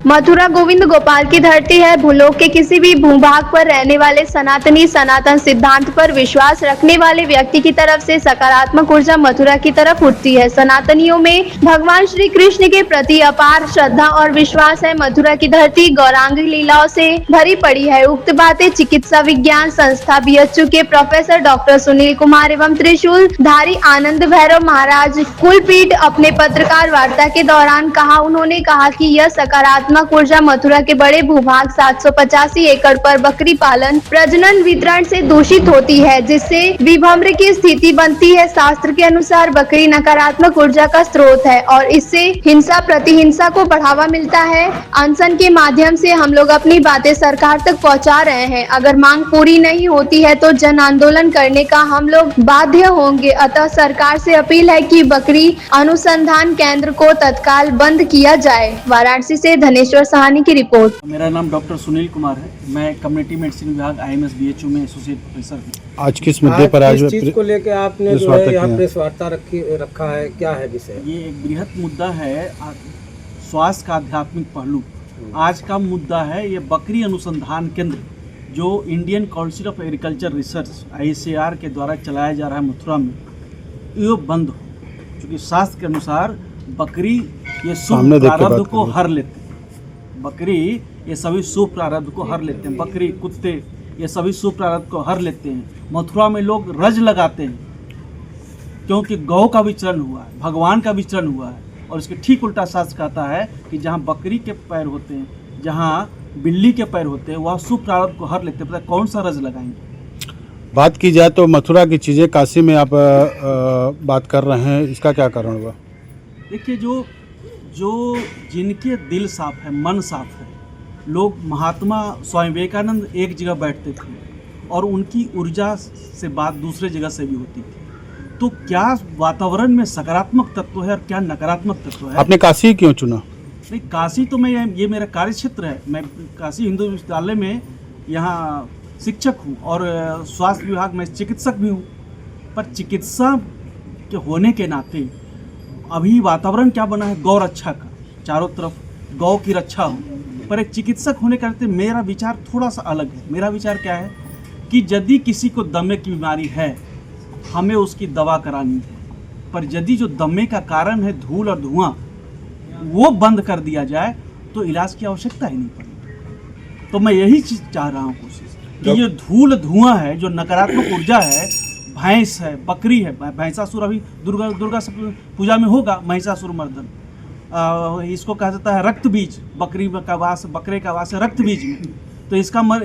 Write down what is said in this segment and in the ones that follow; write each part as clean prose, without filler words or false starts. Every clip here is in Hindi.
मथुरा गोविंद गोपाल की धरती है। भूलोक के किसी भी भूभाग पर रहने वाले सनातन सिद्धांत पर विश्वास रखने वाले व्यक्ति की तरफ से सकारात्मक ऊर्जा मथुरा की तरफ उठती है। सनातनियों में भगवान श्री कृष्ण के प्रति अपार श्रद्धा और विश्वास है। मथुरा की धरती गौरांगी लीलाओं से भरी पड़ी है। उक्त बातें चिकित्सा विज्ञान संस्था BHU के प्रोफेसर डॉक्टर सुनील कुमार एवं त्रिशूल धारी आनंद भैरव महाराज कुलपीठ अपने पत्रकार वार्ता के दौरान कहा। उन्होंने कहा कि यह सकारात्मक ऊर्जा मथुरा के बड़े भूभाग 785 एकड़ पर बकरी पालन प्रजनन वितरण से दूषित होती है, जिससे विभ्रम की स्थिति बनती है। शास्त्र के अनुसार बकरी नकारात्मक ऊर्जा का स्रोत है और इससे हिंसा प्रतिहिंसा को बढ़ावा मिलता है। अनशन के माध्यम से हम लोग अपनी बातें सरकार तक पहुंचा रहे हैं। अगर मांग पूरी नहीं होती है तो जन आंदोलन करने का हम लोग बाध्य होंगे। अतः सरकार से अपील है कि बकरी अनुसंधान केंद्र को तत्काल बंद किया जाए। वाराणसी से धनेश्वर सहानी की रिपोर्ट। मेरा नाम डॉक्टर सुनील कुमार है। मैं कम्युनिटी मेडिसिन विभाग IMS BHU में एसोसिएट प्रोफेसर हूँ। आज किस मुद्दे पर आज चीज को लेकर आपने जो है यहाँ प्रेस वार्ता रखा है, क्या है विषय? ये एक बृहत मुद्दा है, स्वास्थ्य का आध्यात्मिक पहलू। आज का मुद्दा है ये बकरी अनुसंधान केंद्र जो Indian council of agriculture research ICAR के द्वारा चलाया जा रहा है मथुरा में, ये बंद हो। क्योंकि शास्त्र के अनुसार बकरी ये शुभ प्रारब्ध को हर लेते हैं। बकरी ये सभी शुभ प्रारब्ध को हर लेते हैं। बकरी कुत्ते ये सभी शुभ प्रारब्ध को हर लेते हैं। मथुरा में लोग रज लगाते हैं क्योंकि गौ का विचरण हुआ है, भगवान का विचरण हुआ है। और इसके ठीक उल्टा शास्त्र कहता है कि जहाँ बकरी के पैर होते हैं, जहाँ बिल्ली के पैर होते हैं, वहाँ शुभ प्रारब्ध को हर लेते हैं। पता कौन सा रज लगाएंगे? बात की जाए तो मथुरा की चीज़ें काशी में आप बात कर रहे हैं, इसका क्या कारण हुआ? देखिए, जो जिनके दिल साफ है, मन साफ है, लोग महात्मा स्वामी विवेकानंद एक जगह बैठते थे और उनकी ऊर्जा से बात दूसरे जगह से भी होती थी। तो क्या वातावरण में सकारात्मक तत्व है और क्या नकारात्मक तत्व है? आपने काशी क्यों चुना? नहीं, काशी तो मैं ये मेरा कार्य क्षेत्र है। मैं काशी हिंदू विश्वविद्यालय में यहाँ शिक्षक हूँ और स्वास्थ्य विभाग में चिकित्सक भी हूँ। पर चिकित्सा के होने के नाते अभी वातावरण क्या बना है, गौ रक्षा का, चारों तरफ गौ की रक्षा हो। पर एक चिकित्सक होने के नाते मेरा विचार थोड़ा सा अलग है। मेरा विचार क्या है कि यदि किसी को दमे की बीमारी है, हमें उसकी दवा करानी है। पर यदि जो दमे का कारण है धूल और धुआं, वो बंद कर दिया जाए तो इलाज की आवश्यकता ही नहीं पड़ेगी। तो मैं यही चीज़ चाह रहा हूँ, कोशिश कि ये धूल धुआं है, जो नकारात्मक ऊर्जा है, भैंस है, बकरी है। भैंसासुर अभी दुर्गा पूजा में होगा, महिषासुर मर्दन। इसको कहा जाता है रक्त बीज। बकरे का वास है रक्त बीज में। तो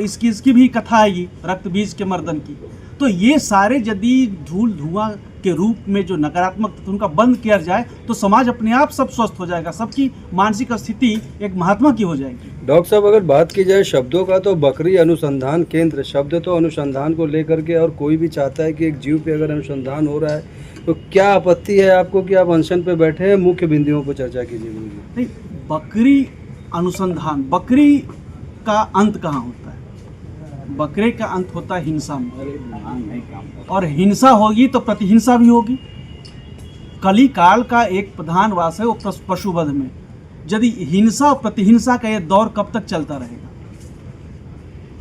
इसकी भी कथा आएगी रक्त बीज के मर्दन की। तो ये सारे यदि धूल धुआं के रूप में जो नकारात्मक तत्व उनका बंद किया जाए तो समाज अपने आप सब स्वस्थ हो जाएगा, सबकी मानसिक स्थिति एक महात्मा की हो जाएगी। डॉक्टर साहब, अगर बात की जाए शब्दों का, तो बकरी अनुसंधान केंद्र शब्द तो अनुसंधान को लेकर के, और कोई भी चाहता है कि एक जीव पे अगर अनुसंधान हो रहा है तो क्या आपत्ति है आपको कि आप अनशन पे बैठे हैं? मुख्य बिंदुओं पर चर्चा कीजिए। नहीं, बकरी अनुसंधान, बकरी का अंत कहाँ होता है? बकरे का अंत होता है हिंसा में, और हिंसा होगी तो प्रतिहिंसा भी होगी। कली काल का एक प्रधान वास है वो पशुवध में। यदि हिंसा और प्रतिहिंसा का ये दौर कब तक चलता रहेगा?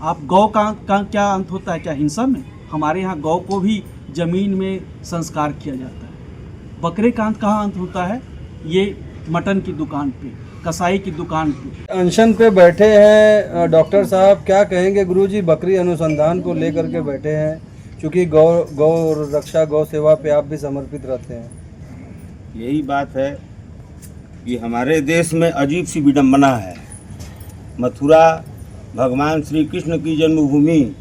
आप गौ का क्या अंत होता है? क्या हिंसा में? हमारे यहाँ गौ को भी जमीन में संस्कार किया जाता है। बकरे का अंत कहाँ अंत होता है? ये मटन की दुकान पे, कसाई की दुकान पे। अनशन पे बैठे हैं डॉक्टर साहब, क्या कहेंगे? गुरुजी बकरी अनुसंधान को लेकर के बैठे हैं, क्योंकि गौ रक्षा, गौ सेवा पे आप भी समर्पित रहते हैं। यही बात है कि हमारे देश में अजीब सी विडंबना है। मथुरा भगवान श्री कृष्ण की जन्मभूमि,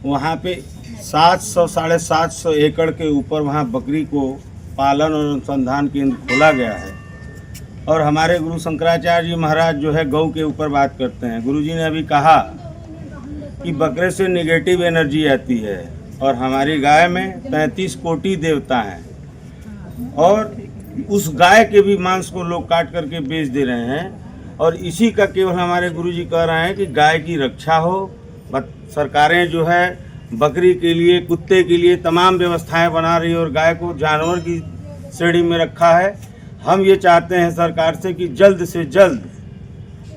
वहाँ पे 700-750 एकड़ के ऊपर वहाँ बकरी को पालन और अनुसंधान केंद्र खोला गया है। और हमारे गुरु शंकराचार्य जी महाराज जो है गौ के ऊपर बात करते हैं। गुरुजी ने अभी कहा कि बकरे से नेगेटिव एनर्जी आती है और हमारी गाय में 33 कोटि देवता हैं और उस गाय के भी मांस को लोग काट करके बेच दे रहे हैं। और इसी का केवल हमारे गुरुजी कह रहे हैं कि गाय की रक्षा हो। सरकारें जो है बकरी के लिए, कुत्ते के लिए तमाम व्यवस्थाएं बना रही है और गाय को जानवर की श्रेणी में रखा है। हम ये चाहते हैं सरकार से कि जल्द से जल्द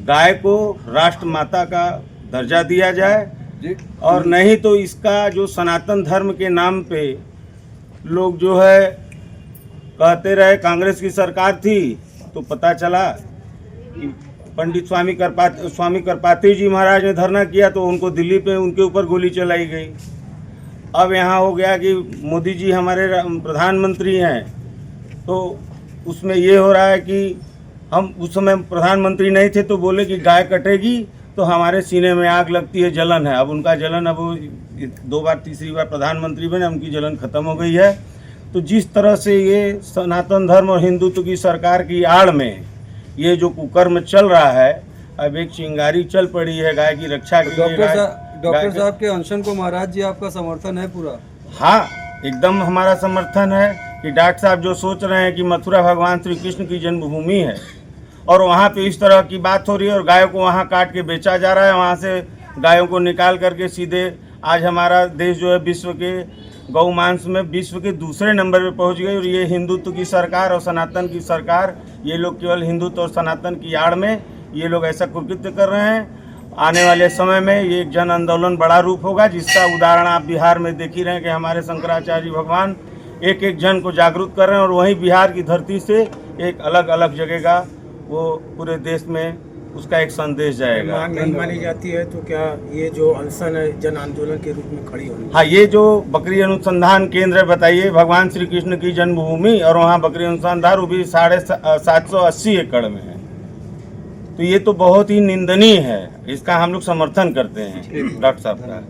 गाय को राष्ट्र माता का दर्जा दिया जाए, जी और नहीं तो इसका जो सनातन धर्म के नाम पे लोग जो है कहते रहे कांग्रेस की सरकार थी तो पता चला कि पंडित स्वामी करपात्री जी महाराज ने धरना किया तो उनको दिल्ली पे उनके ऊपर गोली चलाई गई। अब यहाँ हो गया कि मोदी जी हमारे प्रधानमंत्री हैं, तो उसमें ये हो रहा है कि हम उस समय प्रधानमंत्री नहीं थे तो बोले कि गाय कटेगी तो हमारे सीने में आग लगती है, जलन है। अब उनका जलन, अब वो 2 बार तीसरी बार प्रधानमंत्री बने, उनकी जलन खत्म हो गई है। तो जिस तरह से ये सनातन धर्म और हिंदुत्व की सरकार की आड़ में ये जो कुकर्म चल रहा है, अब एक चिंगारी चल पड़ी है गाय की रक्षा के लिए। डॉक्टर साहब के अनशन को महाराज जी आपका समर्थन है पूरा? हाँ, एकदम हमारा समर्थन है कि डॉक्टर साहब जो सोच रहे हैं कि मथुरा भगवान श्री कृष्ण की जन्मभूमि है और वहाँ पे इस तरह की बात हो रही है और गायों को वहाँ काट के बेचा जा रहा है, वहाँ से गायों को निकाल करके सीधे आज हमारा देश जो है विश्व के गौ मांस में विश्व के दूसरे नंबर पे पहुँच गई। और ये हिंदुत्व की सरकार और सनातन की सरकार, ये लोग केवल हिंदुत्व और सनातन की आड़ में ये लोग ऐसा कुकृत्य कर रहे हैं। आने वाले समय में ये एक जन आंदोलन बड़ा रूप होगा, जिसका उदाहरण आप बिहार में देख ही रहे हैं कि हमारे शंकराचार्य भगवान एक एक जन को जागरूक कर रहे हैं और वहीं बिहार की धरती से एक अलग अलग जगह का वो पूरे देश में उसका एक संदेश जाएगा। मांग नहीं मानी जाती है तो क्या ये जो अनशन है जन आंदोलन के रूप में खड़ी होगी? हाँ, ये जो बकरी अनुसंधान केंद्र बताइए भगवान श्री कृष्ण की जन्मभूमि और वहाँ बकरी अनुसंधान वो भी 780 एकड़ में है, तो ये तो बहुत ही निंदनीय है। इसका हम लोग समर्थन करते हैं डॉक्टर साहब का।